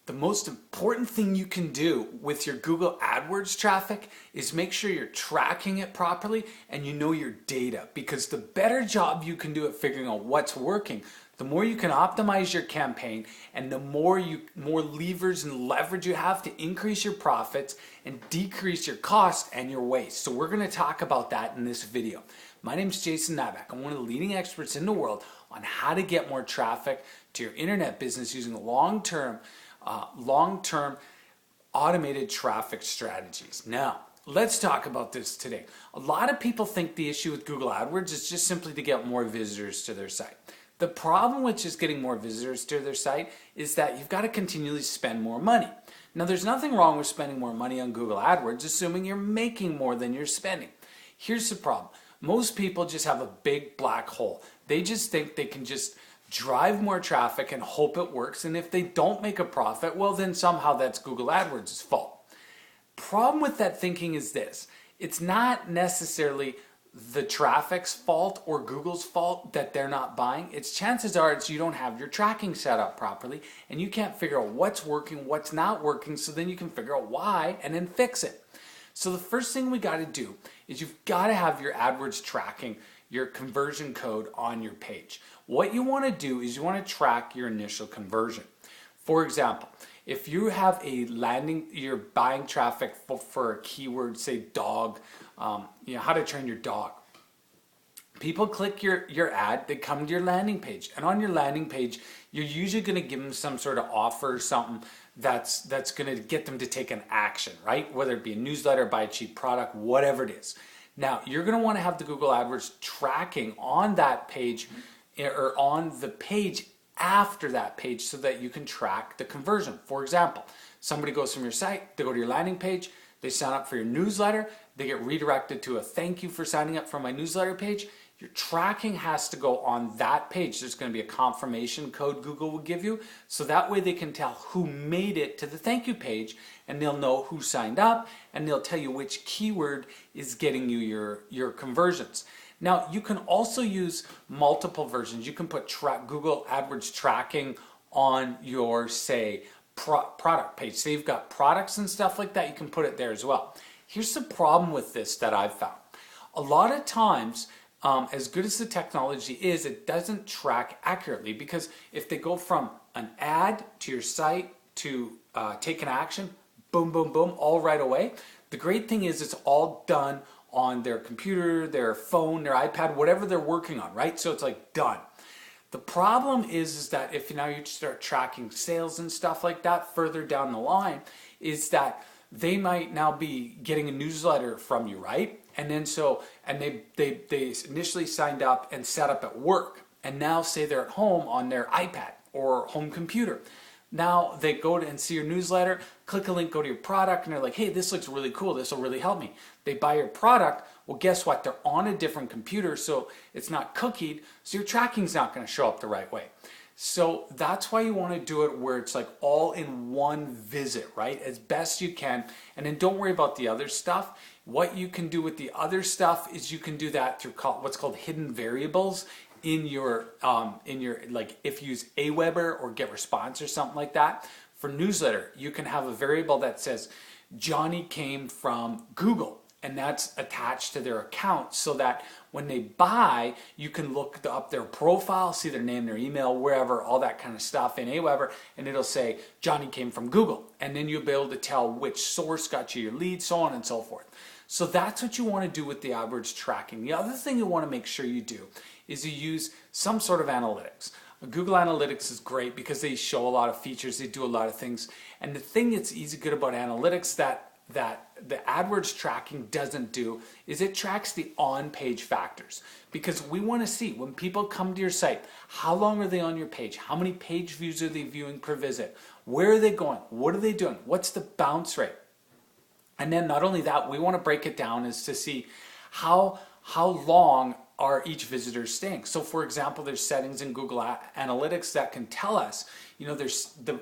The most important thing you can do with your Google AdWords traffic is make sure you're tracking it properly and you know your data, because the better job you can do at figuring out what's working, the more you can optimize your campaign and the more levers and leverage you have to increase your profits and decrease your cost and your waste. So we're going to talk about that in this video. My name is Jason Nabak. I'm one of the leading experts in the world on how to get more traffic to your internet business using long-term automated traffic strategies. Now, let's talk about this today. A lot of people think the issue with Google AdWords is just simply to get more visitors to their site. The problem with just getting more visitors to their site is that you've got to continually spend more money. Now, there's nothing wrong with spending more money on Google AdWords, assuming you're making more than you're spending. Here's the problem. Most people just have a big black hole. They just think they can just drive more traffic and hope it works, and if they don't make a profit, well, then somehow that's Google AdWords' fault. Problem with that thinking is this: it's not necessarily the traffic's fault or Google's fault that they're not buying. It's chances are it's you don't have your tracking set up properly and you can't figure out what's working, what's not working, so then you can figure out why and then fix it. So the first thing we got to do is you've got to have your AdWords tracking, your conversion code on your page. What you want to do is you want to track your initial conversion. For example, if you have a landing, you're buying traffic for a keyword, say dog, how to train your dog. People click your ad, they come to your landing page, and on your landing page, you're usually going to give them some sort of offer or something that's going to get them to take an action, right? Whether it be a newsletter, buy a cheap product, whatever it is. Now, you're going to want to have the Google AdWords tracking on that page or on the page after that page so that you can track the conversion. For example, somebody goes from your site, they go to your landing page, they sign up for your newsletter, they get redirected to a thank you for signing up for my newsletter page. Your tracking has to go on that page. There's going to be a confirmation code Google will give you, so that way they can tell who made it to the thank you page, and they'll know who signed up, and they'll tell you which keyword is getting you your conversions. Now, you can also use multiple versions. You can put Google AdWords tracking on your, say, product page. Say you've got products and stuff like that, you can put it there as well. Here's the problem with this that I've found. A lot of times, as good as the technology is, it doesn't track accurately, because if they go from an ad to your site to take an action, boom, boom, boom, all right away. The great thing is it's all done on their computer, their phone, their iPad, whatever they're working on, right? So it's like done. The problem is that if now you start tracking sales and stuff like that further down the line, is that they might now be getting a newsletter from you, right? And then they initially signed up and set up at work, and now say they're at home on their iPad or home computer. Now they go to and see your newsletter, click a link, go to your product, and they're like, hey, this looks really cool, this will really help me. They buy your product. Well, guess what? They're on a different computer, so it's not cookied, so your tracking's not going to show up the right way. So that's why you want to do it where it's like all in one visit, right? As best you can. And then don't worry about the other stuff. What you can do with the other stuff is you can do that through what's called hidden variables in your like if you use Aweber or GetResponse or something like that. For newsletter, you can have a variable that says Johnny came from Google, and that's attached to their account, so that when they buy, you can look up their profile, see their name, their email, wherever, all that kind of stuff in Aweber, and it'll say Johnny came from Google, and then you'll be able to tell which source got you your lead, so on and so forth. So that's what you want to do with the AdWords tracking. The other thing you want to make sure you do is you use some sort of analytics. Google Analytics is great because they show a lot of features, they do a lot of things, and the thing that's easy good about analytics that the AdWords tracking doesn't do is it tracks the on-page factors, because we want to see when people come to your site, how long are they on your page, how many page views are they viewing per visit, where are they going, what are they doing, what's the bounce rate. And then not only that, we want to break it down as to see how long are each visitor staying. So for example, there's settings in Google Analytics that can tell us, there's the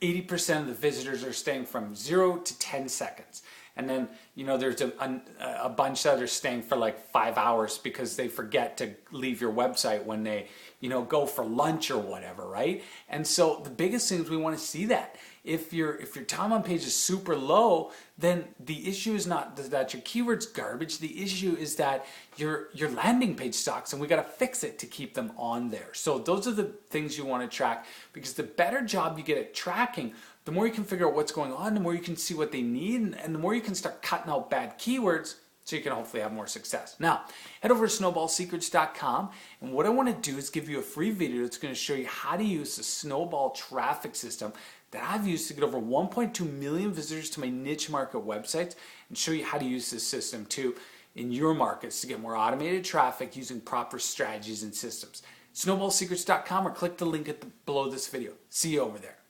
80% of the visitors are staying from 0 to 10 seconds. And then, there's a bunch that are staying for like 5 hours because they forget to leave your website when they, go for lunch or whatever, right? And so the biggest thing is we want to see that. If your time on page is super low, then the issue is not that your keyword's garbage. The issue is that your landing page sucks, and we got to fix it to keep them on there. So those are the things you want to track, because the better job you get at tracking, the more you can figure out what's going on, the more you can see what they need, and the more you can start cutting out bad keywords, so you can hopefully have more success. Now, head over to snowballsecrets.com, and what I want to do is give you a free video that's going to show you how to use the Snowball traffic system that I've used to get over 1.2 million visitors to my niche market websites, and show you how to use this system too in your markets to get more automated traffic using proper strategies and systems. Snowballsecrets.com, or click the link below this video. See you over there.